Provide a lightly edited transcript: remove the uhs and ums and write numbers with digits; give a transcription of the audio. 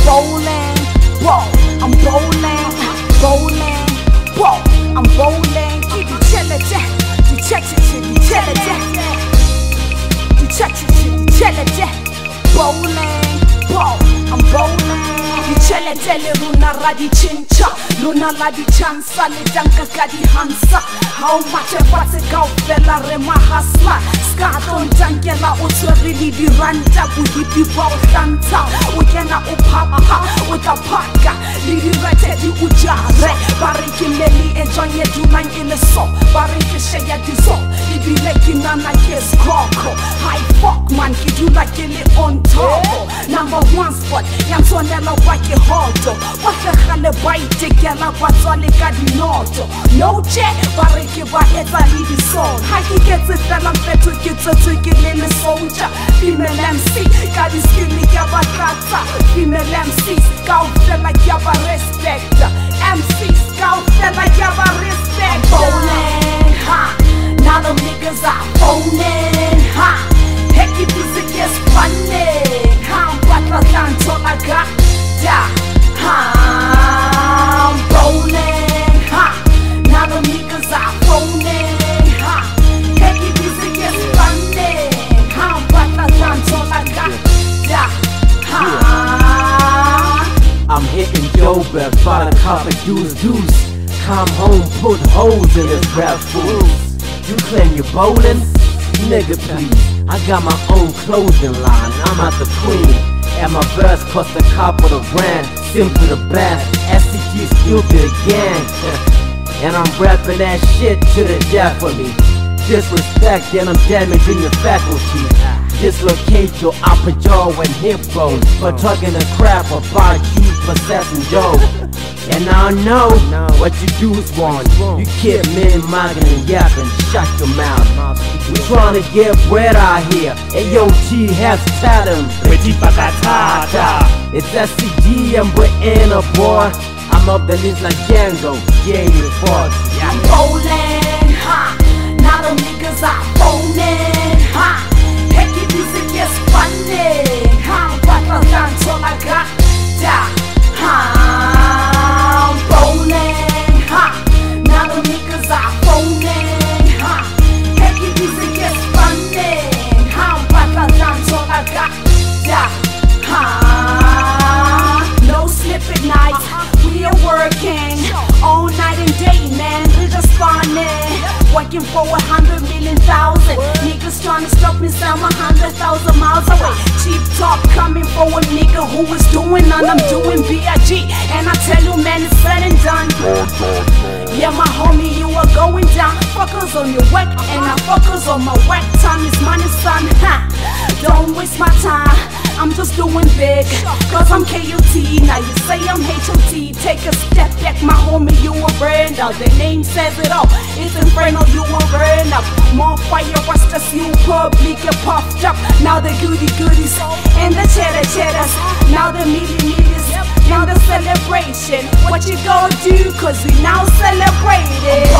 Bowling, whoa, I'm bowling, bowling, whoa, I'm bowling. Keep it chillin', bowling, whoa, I'm bowling. Dichelete luna radi chincha, luna la di chansa, le danka kadi hansa. How much ever to go fella rema hasla. Skaton dankela utweri di ranta, we hit you bow santa. We cannot upapa with a paka. Lidi rete di ujare, bariki meli enjoy dulang in the so. Bariki sheya di so, ibi leki nana yes koko. High fuck man, kid you like it on top. Number one spot, yam sonela wake hoto. What the hell bite gala batswale ka di noto. No che, bariki ba eta lidi son. Haki gets it that I'm better kids to get in the soldier. Female MC, got this skinny yaba kata. Female MCs, go feel like yaba respect. MCs, go feel like yaba respect. Bowling, ha. Now them niggas are phoning, ha. Hecky music is funny, ha. But I can't all I got, da, ha. I'm bowling, ha. Now them niggas are phoning, ha. Hecky music is funny, ha. But I can't all I got, da, ha. I'm hitting Joburg, bought a cup of deuce. Come home, put holes in this rap fools. You claim you're bowling? Nigga please, I got my own clothing line, I'm at the queen. And my verse cost a couple of grand, simple the best, SCG stupid again. And I'm rapping that shit to the death of me. Disrespect and I'm damaging your faculty. Dislocate your upper jaw and hip bone for talking the crap about you possessing dough. And I know what you do is wrong. You keep mini-mugging and yapping, shut your mouth. We're trying to get bread out here. AOT has talent. It's SCG and we're in a boy. I'm up the list like Django, game report. I'm bowling, ha. Now them niggas are phoning, ha. Hecky music is funny, ha. But I can't all I got, da, ha. I'm bowling, ha. Now them niggas are phoning, ha. Hecky music is funny, ha. But I can't all I got, da, ha. No sleeping nights, we are working all night and day, man. We're just funny. Working for 100 million thousand. Niggas trying to stop me, so I'm 100,000 miles away. Cheap talk coming for a nigga who is doing none. I'm doing B.I.G. And I tell you, man, it's said and done. Yeah, my homie, you are going down. Focus on your work, and I focus on my work. Time is money, son. Ha. Don't waste my time. I'm just doing big, cause I'm KUT. Now you say I'm HOT. Take a step back, my homie, you a brand up. The name says it all. It's Inferno, you a brand up. More fire rusters, you public, get puffed up. Now the goodies and the cheddars. Now the meaties, now the celebration. What you gonna do, cause we now celebrating.